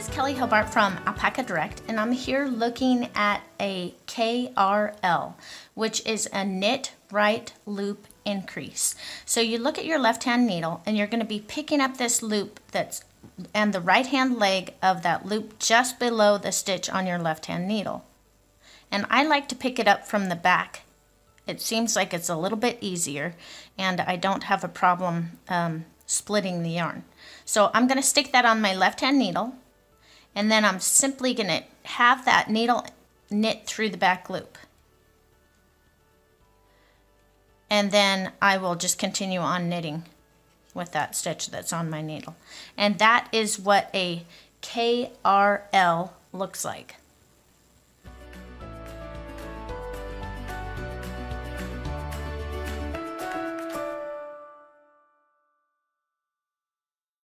is Kelley Hobart from Alpaca Direct, and I'm here looking at a KRL, which is a knit right loop increase. So you look at your left hand needle and you're going to be picking up this loop that's and the right hand leg of that loop just below the stitch on your left hand needle. And I like to pick it up from the back. It seems like it's a little bit easier and I don't have a problem splitting the yarn. So I'm going to stick that on my left hand needle, and then I'm simply going to have that needle knit through the back loop. And then I will just continue on knitting with that stitch that's on my needle. And that is what a KRL looks like.